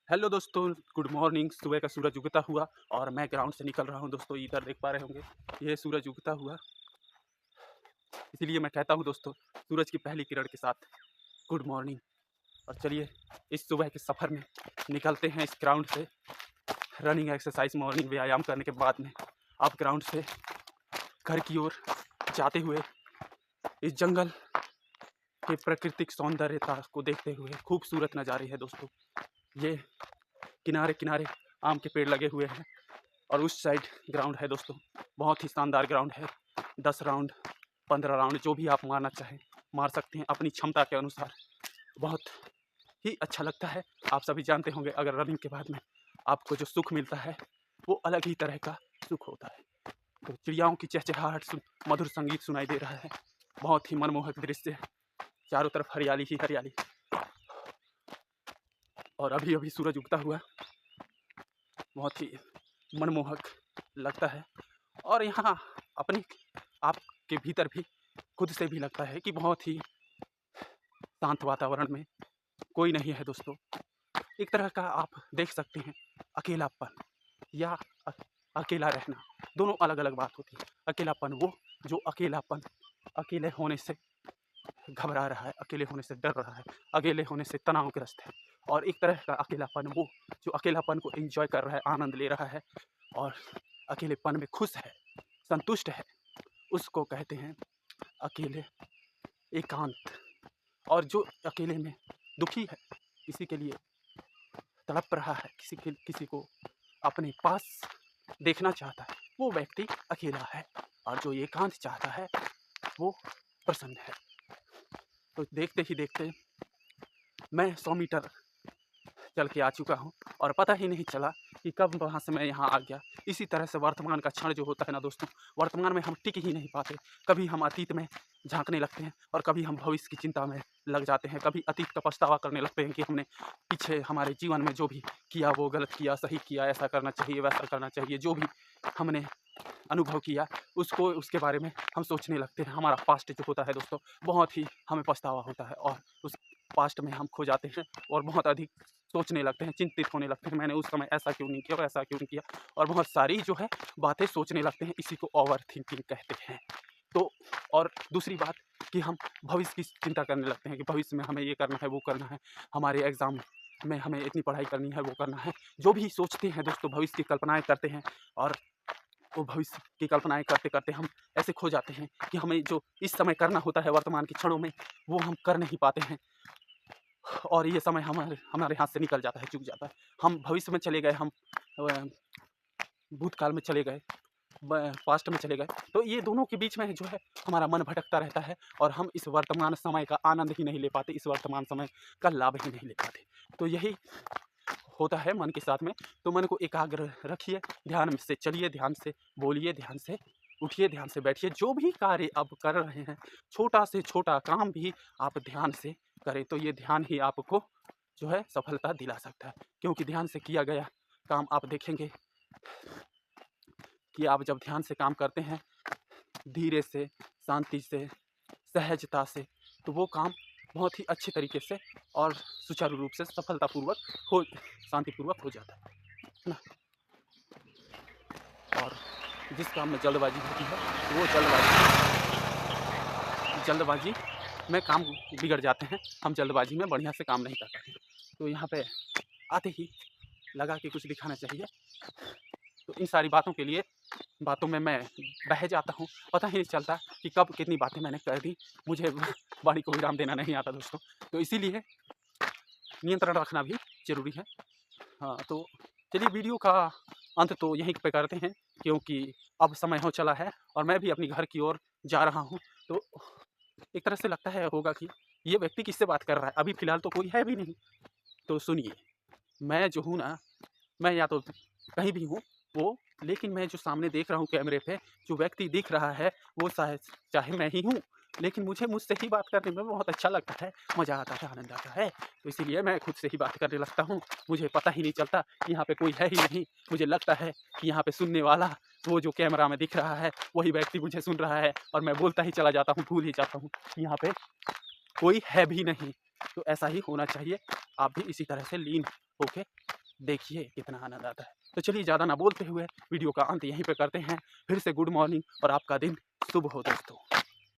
Hello दोस्तों, good morning. सुबह का सूरज उगता हुआ और मैं ग्राउंड से निकल रहा हूं दोस्तों। इधर देख पा रहे होंगे, ये सूरज उगता हुआ। इसीलिए मैं कहता हूं दोस्तों, सूरज की पहली किरण के साथ गुड मॉर्निंग। और चलिए, इस सुबह के सफ़र में निकलते हैं इस ग्राउंड से। रनिंग एक्सरसाइज, मॉर्निंग व्यायाम करने के बाद में आप ग्राउंड से घर की ओर जाते हुए इस जंगल के प्राकृतिक सौंदर्यता को देखते हुए खूबसूरत नज़ारे हैं दोस्तों। ये किनारे किनारे आम के पेड़ लगे हुए हैं और उस साइड ग्राउंड है दोस्तों। बहुत ही शानदार ग्राउंड है। 10 राउंड, 15 राउंड जो भी आप मारना चाहें मार सकते हैं अपनी क्षमता के अनुसार। बहुत ही अच्छा लगता है। आप सभी जानते होंगे, अगर रनिंग के बाद में आपको जो सुख मिलता है वो अलग ही तरह का सुख होता है। तो चिड़ियाओं की चहचहाहट, मधुर संगीत सुनाई दे रहा है। बहुत ही मनमोहक दृश्य है। चारों तरफ हरियाली ही हरियाली। और अभी अभी सूरज उगता हुआ बहुत ही मनमोहक लगता है। और यहाँ अपने आपके भीतर भी खुद से भी लगता है कि बहुत ही शांत वातावरण में कोई नहीं है दोस्तों। एक तरह का आप देख सकते हैं अकेलापन या अकेला रहना, दोनों अलग अलग बात होती है। अकेलापन वो जो अकेलापन अकेले होने से घबरा रहा है, अकेले होने से डर रहा है, अकेले होने से तनावग्रस्त है। और एक तरह का अकेलापन वो जो अकेलापन को एंजॉय कर रहा है, आनंद ले रहा है और अकेलेपन में खुश है, संतुष्ट है, उसको कहते हैं अकेले, एकांत। और जो अकेले में दुखी है, किसी के लिए तड़प रहा है, किसी को अपने पास देखना चाहता है, वो व्यक्ति अकेला है। और जो एकांत चाहता है वो प्रसन्न है। तो देखते ही देखते मैं 100 मीटर चल के आ चुका हूँ और पता ही नहीं चला कि कब वहाँ से मैं यहाँ आ गया। इसी तरह से वर्तमान का क्षण जो होता है ना दोस्तों, वर्तमान में हम टिक ही नहीं पाते। कभी हम अतीत में झांकने लगते हैं और कभी हम भविष्य की चिंता में लग जाते हैं। कभी अतीत का पछतावा करने लगते हैं कि हमने पीछे हमारे जीवन में जो भी किया वो गलत किया, सही किया, ऐसा करना चाहिए, वैसा करना चाहिए। जो भी हमने अनुभव किया उसको, उसके बारे में हम सोचने लगते हैं। हमारा पास्ट जो होता है दोस्तों, बहुत ही हमें पछतावा होता है और उस पास्ट में हम खो जाते हैं और बहुत अधिक सोचने लगते हैं, चिंतित होने लगते हैं। मैंने उस समय ऐसा क्यों नहीं किया, वैसा क्यों नहीं किया, और बहुत सारी जो है बातें सोचने लगते हैं। इसी को ओवर थिंकिंग कहते हैं। तो और दूसरी बात कि हम भविष्य की चिंता करने लगते हैं कि भविष्य में हमें ये करना है, वो करना है, हमारे एग्ज़ाम में हमें इतनी पढ़ाई करनी है, वो करना है। जो भी सोचते हैं दोस्तों, भविष्य की कल्पनाएँ करते हैं और वो भविष्य की कल्पनाएँ करते-करते हम ऐसे खो जाते हैं कि हमें जो इस समय करना होता है वर्तमान के क्षणों में, वो हम कर नहीं पाते हैं और ये समय हमारे हमारे हाथ से निकल जाता है, चूक जाता है। हम भविष्य में चले गए, हम अ, भूतकाल में चले गए, पास्ट में चले गए। तो ये दोनों के बीच में जो है हमारा मन भटकता रहता है और हम इस वर्तमान समय का आनंद ही नहीं ले पाते, इस वर्तमान समय का लाभ ही नहीं ले पाते। तो यही होता है मन के साथ में। तो मन को एकाग्र रखिए, ध्यान से चलिए, ध्यान से बोलिए, ध्यान से उठिए, ध्यान से बैठिए। जो भी कार्य आप कर रहे हैं, छोटा से छोटा काम भी आप ध्यान से करें, तो ये ध्यान ही आपको जो है सफलता दिला सकता है। क्योंकि ध्यान से किया गया काम आप देखेंगे कि आप जब ध्यान से काम करते हैं, धीरे से, शांति से, सहजता से, तो वो काम बहुत ही अच्छे तरीके से और सुचारू रूप से सफलतापूर्वक हो शांतिपूर्वक हो जाता है ना। और जिस काम में जल्दबाजी होती है, वो जल्दबाजी में काम बिगड़ जाते हैं। हम जल्दबाजी में बढ़िया से काम नहीं कर पाते। तो यहाँ पे आते ही लगा कि कुछ दिखाना चाहिए। तो इन सारी बातों में मैं बह जाता हूँ। पता ही नहीं चलता कि कब कितनी बातें मैंने कर दी। मुझे वाणी को विराम देना नहीं आता दोस्तों। तो इसीलिए नियंत्रण रखना भी ज़रूरी है। हाँ, तो चलिए, वीडियो का अंत तो यहीं पे करते हैं, क्योंकि अब समय हो चला है और मैं भी अपनी घर की ओर जा रहा हूँ। तो एक तरह से लगता है होगा कि ये व्यक्ति किससे बात कर रहा है? अभी फ़िलहाल तो कोई है भी नहीं। तो सुनिए, मैं जो हूँ ना, मैं या तो कहीं भी हूँ वो, लेकिन मैं जो सामने देख रहा हूँ कैमरे पे, जो व्यक्ति दिख रहा है वो शायद चाहे मैं ही हूँ, लेकिन मुझे मुझसे ही बात करने में बहुत अच्छा लगता है, मज़ा आता है, आनंद आता है। तो इसीलिए मैं खुद से ही बात करने लगता हूँ। मुझे पता ही नहीं चलता कि यहाँ पे कोई है ही नहीं। मुझे लगता है कि यहाँ पे सुनने वाला, वो जो कैमरा में दिख रहा है, वही व्यक्ति मुझे सुन रहा है और मैं बोलता ही चला जाता हूँ, भूल ही जाता हूँ कि यहाँ पे कोई है भी नहीं। तो ऐसा ही होना चाहिए। आप भी इसी तरह से लीन होके देखिए कितना आनंद आता है। तो चलिए ज़्यादा ना बोलते हुए वीडियो का अंत यहीं पे करते हैं। फिर से गुड मॉर्निंग और आपका दिन शुभ हो दोस्तों।